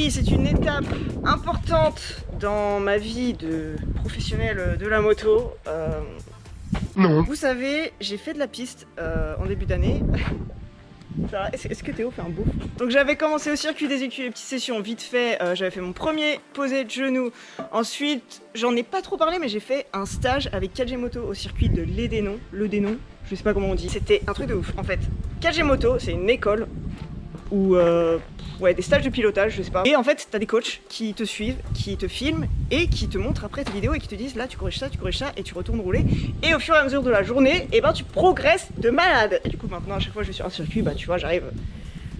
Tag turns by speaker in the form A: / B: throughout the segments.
A: Aujourd'hui, c'est une étape importante dans ma vie de professionnel de la moto.
B: Non.
A: Vous savez, j'ai fait de la piste en début d'année. Est-ce que Théo fait un bouffe? Donc j'avais commencé au circuit des écuries, petites sessions vite fait, j'avais fait mon premier posé de genou. Ensuite, j'en ai pas trop parlé, mais j'ai fait un stage avec KG Moto au circuit de l'Édénon. Le Dénon, je sais pas comment on dit. C'était un truc de ouf. En fait, KG Moto, c'est une école où ouais, des stages de pilotage, je sais pas. Et en fait, t'as des coachs qui te suivent, qui te filment et qui te montrent après tes vidéos et qui te disent là tu corriges ça et tu retournes rouler. Et au fur et à mesure de la journée, et ben tu progresses de malade. Et du coup maintenant à chaque fois que je vais sur un circuit, bah tu vois, j'arrive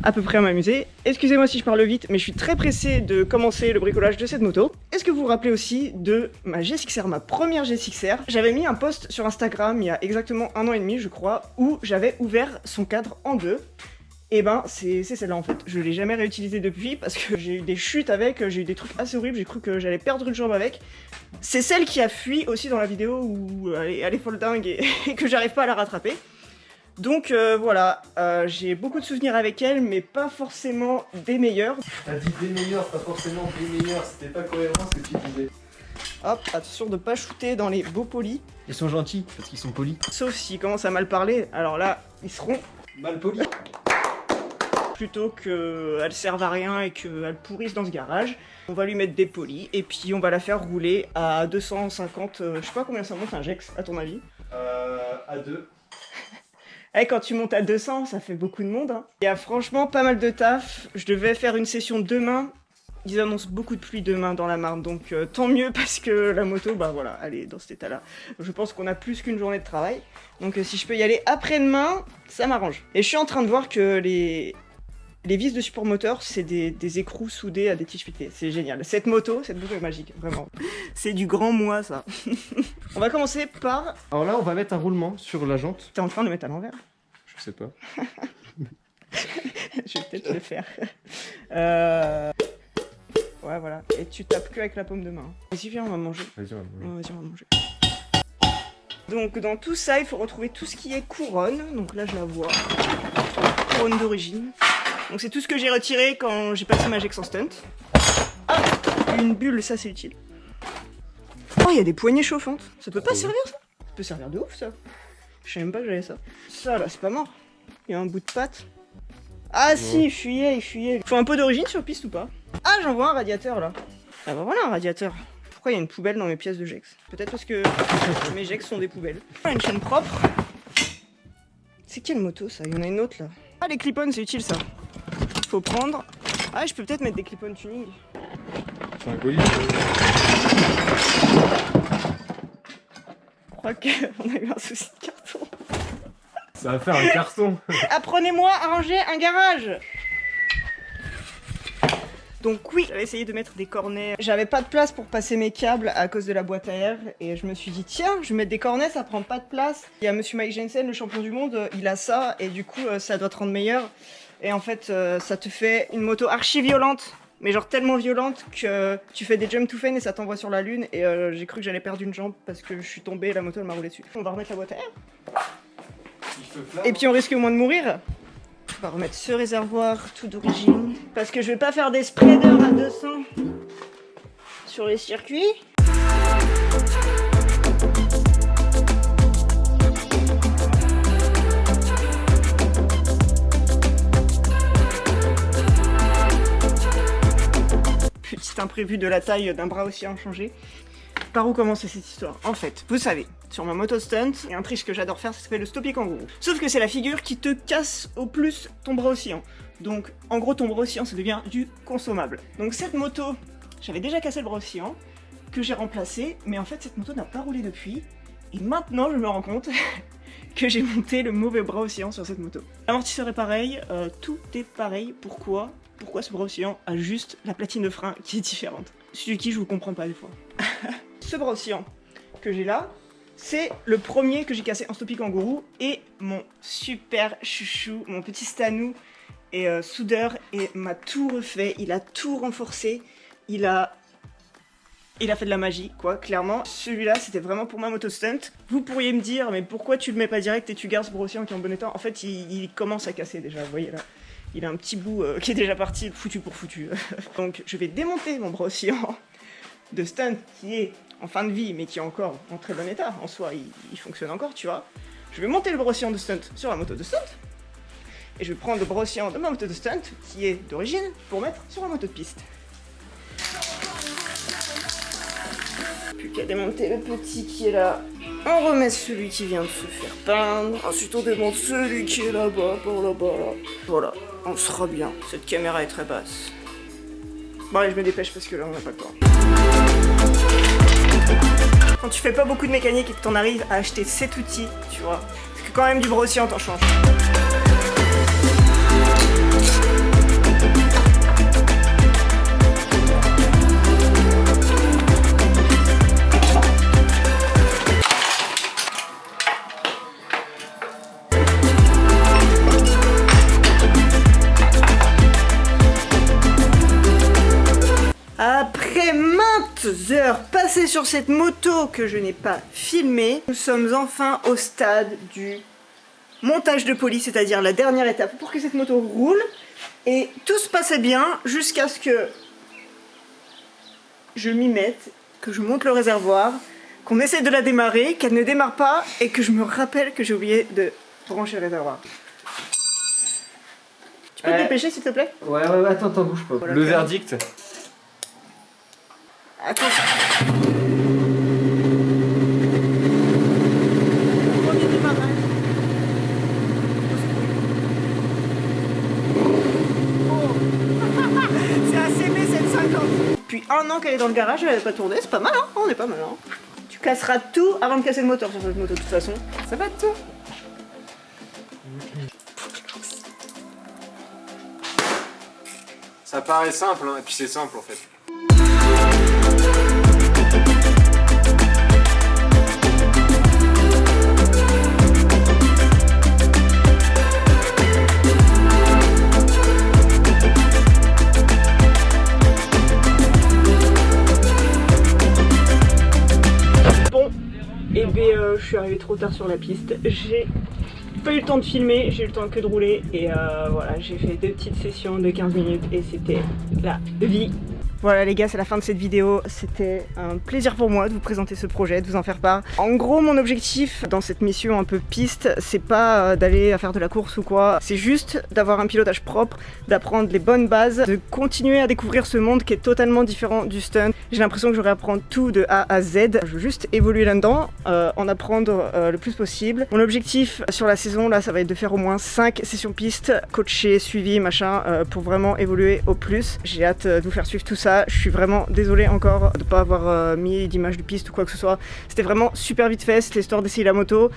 A: à peu près à m'amuser. Excusez-moi si je parle vite, mais je suis très pressée de commencer le bricolage de cette moto. Est-ce que vous vous rappelez aussi de ma GSX-R, ma première GSX-R? J'avais mis un post sur Instagram il y a exactement 1 an et demi je crois, où j'avais ouvert son cadre en deux. Et ben c'est celle-là en fait, je l'ai jamais réutilisée depuis parce que j'ai eu des chutes avec, j'ai eu des trucs assez horribles, j'ai cru que j'allais perdre une jambe avec. C'est celle qui a fui aussi dans la vidéo où elle est folle dingue et que j'arrive pas à la rattraper. Donc voilà, j'ai beaucoup de souvenirs avec elle mais pas forcément des meilleurs.
B: T'as dit des meilleurs, pas forcément des meilleurs, c'était pas cohérent ce que tu disais.
A: Hop, attention de pas shooter dans les beaux polis.
B: Ils sont gentils parce qu'ils sont polis.
A: Sauf s'ils commencent à mal parler, alors là, ils seront
B: Mal polis.
A: plutôt qu'elle serve à rien et qu'elle pourrisse dans ce garage. On va lui mettre des polis et puis on va la faire rouler à 250, je sais pas combien ça monte un Gex à ton avis.
B: À 2.
A: Eh, quand tu montes à 200, ça fait beaucoup de monde. Hein. Il y a franchement pas mal de taf. Je devais faire une session demain. Ils annoncent beaucoup de pluie demain dans la Marne, donc tant mieux parce que la moto, bah voilà, elle est dans cet état-là. Je pense qu'on a plus qu'une journée de travail. Donc si je peux y aller après-demain, ça m'arrange. Et je suis en train de voir que les vis de support moteur, c'est des écrous soudés à des tiges pitées. C'est génial. Cette moto est magique, vraiment. C'est du grand moi, ça. On va commencer par...
B: Alors là, on va mettre un roulement sur la jante.
A: T'es en train de mettre à l'envers?
B: Je sais pas.
A: Je vais peut-être le faire. Ouais, voilà. Et tu tapes que avec la paume de main. Vas-y, viens, on va manger.
B: Vas-y, on va manger.
A: Ouais, vas-y, on va manger. Donc, dans tout ça, il faut retrouver tout ce qui est couronne. Donc là, je la vois. Couronne d'origine. Donc c'est tout ce que j'ai retiré quand j'ai passé ma Gex en stunt. Ah, une bulle, ça c'est utile. Oh, il y a des poignées chauffantes. Ça peut pas servir ça? Ça peut servir de ouf ça. Je sais même pas que j'avais ça. Ça là, c'est pas mort. Il y a un bout de patte. Ah si, il fuyait. Faut un peu d'origine sur piste ou pas? Ah, j'en vois un radiateur là. Ah bah voilà un radiateur. Pourquoi il y a une poubelle dans mes pièces de Gex? Peut-être parce que mes Gex sont des poubelles. Une chaîne propre. C'est quelle moto ça? Il y en a une autre là. Ah, les clip-on, c'est utile ça. Faut prendre. Ah, je peux peut-être mettre des clip-on tuning.
B: C'est un colis.
A: Je crois qu'on a eu un souci de carton.
B: Ça va faire un carton.
A: Apprenez-moi à ranger un garage. Donc oui, j'avais essayé de mettre des cornets. J'avais pas de place pour passer mes câbles à cause de la boîte à air. Et je me suis dit, tiens, je vais mettre des cornets, ça prend pas de place. Il y a monsieur Mike Jensen, le champion du monde, il a ça. Et du coup, ça doit te rendre meilleur. Et en fait, ça te fait une moto archi violente. Mais genre tellement violente que tu fais des jump to fame et ça t'envoie sur la lune. Et j'ai cru que j'allais perdre une jambe parce que je suis tombée et la moto elle m'a roulé dessus. On va remettre la boîte à air. Et puis on risque au moins de mourir. On va remettre ce réservoir tout d'origine. Parce que je vais pas faire des spreaders à 200 sur les circuits. Petit imprévu de la taille d'un bras aussi inchangé. Par où commencer cette histoire? En fait, vous savez, sur ma moto stunt, il y a un trick que j'adore faire, ça s'appelle le stoppie kangourou. Sauf que c'est la figure qui te casse au plus ton bras oscillant. Donc, en gros, ton bras oscillant, ça devient du consommable. Donc cette moto, j'avais déjà cassé le bras oscillant, que j'ai remplacé, mais en fait, cette moto n'a pas roulé depuis. Et maintenant, je me rends compte que j'ai monté le mauvais bras oscillant sur cette moto. L'amortisseur est pareil, tout est pareil. Pourquoi ce bras oscillant a juste la platine de frein qui est différente? Celui qui je vous comprends pas des fois. Ce bras oscillant que j'ai là, c'est le premier que j'ai cassé en stoppie kangourou et mon super chouchou, mon petit Stanou est soudeur et m'a tout refait, il a tout renforcé, il a fait de la magie quoi, clairement. Celui-là c'était vraiment pour ma moto stunt. Vous pourriez me dire mais pourquoi tu le mets pas direct et tu gardes ce bras oscillant qui est en bon état? En fait il commence à casser déjà, vous voyez là. Il a un petit bout qui est déjà parti, foutu pour foutu. Donc je vais démonter mon bras oscillant de stunt qui est en fin de vie, mais qui est encore en très bon état. En soi, il fonctionne encore, tu vois. Je vais monter le bras oscillant de stunt sur la moto de stunt. Et je vais prendre le bras oscillant de ma moto de stunt, qui est d'origine, pour mettre sur la moto de piste. Plus qu'à démonter le petit qui est là. On remet celui qui vient de se faire peindre. Ensuite on démonte celui qui est là-bas, par là-bas, là. Voilà, on sera bien. Cette caméra est très basse. Bon allez, je me dépêche parce que là on n'a pas le temps. Quand tu fais pas beaucoup de mécanique et que t'en arrives à acheter cet outil, tu vois, parce que quand même du bras oscillant t'en change. Après maintes heures passées sur cette moto que je n'ai pas filmée, nous sommes enfin au stade du montage de police, c'est-à-dire la dernière étape pour que cette moto roule. Et tout se passait bien jusqu'à ce que je m'y mette, que je monte le réservoir, qu'on essaie de la démarrer, qu'elle ne démarre pas et que je me rappelle que j'ai oublié de brancher le réservoir. Tu peux te dépêcher s'il te plaît?
B: Ouais, attends, bouge pas.
A: Voilà,
B: le verdict.
A: Attention. Premier démarrage. Oh. C'est assez aimé cette 50. Depuis un an qu'elle est dans le garage, elle n'a pas tourné, c'est pas mal hein, on est pas mal hein. Tu casseras tout avant de casser le moteur sur cette moto de toute façon. Ça va tout.
B: Ça paraît simple, hein, et puis c'est simple en fait.
A: Et je suis arrivée trop tard sur la piste. J'ai pas eu le temps de filmer, j'ai eu le temps que de rouler. Et voilà, j'ai fait 2 petites sessions de 15 minutes et c'était la vie. Voilà les gars, c'est la fin de cette vidéo. C'était un plaisir pour moi de vous présenter ce projet, de vous en faire part. En gros, mon objectif dans cette mission un peu piste, c'est pas d'aller faire de la course ou quoi. C'est juste d'avoir un pilotage propre, d'apprendre les bonnes bases, de continuer à découvrir ce monde qui est totalement différent du stunt. J'ai l'impression que j'aurais à apprendre tout de A à Z. Je veux juste évoluer là-dedans, en apprendre le plus possible. Mon objectif sur la saison, là, ça va être de faire au moins 5 sessions piste, coacher, suivi, machin, pour vraiment évoluer au plus. J'ai hâte de vous faire suivre tout ça. Je suis vraiment désolée encore de ne pas avoir mis d'image de piste ou quoi que ce soit. C'était vraiment super vite fait, c'était histoire d'essayer la moto.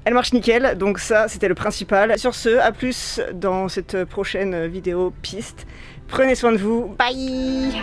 A: Elle marche nickel, donc ça c'était le principal. Sur ce, à plus dans cette prochaine vidéo piste. Prenez soin de vous, bye!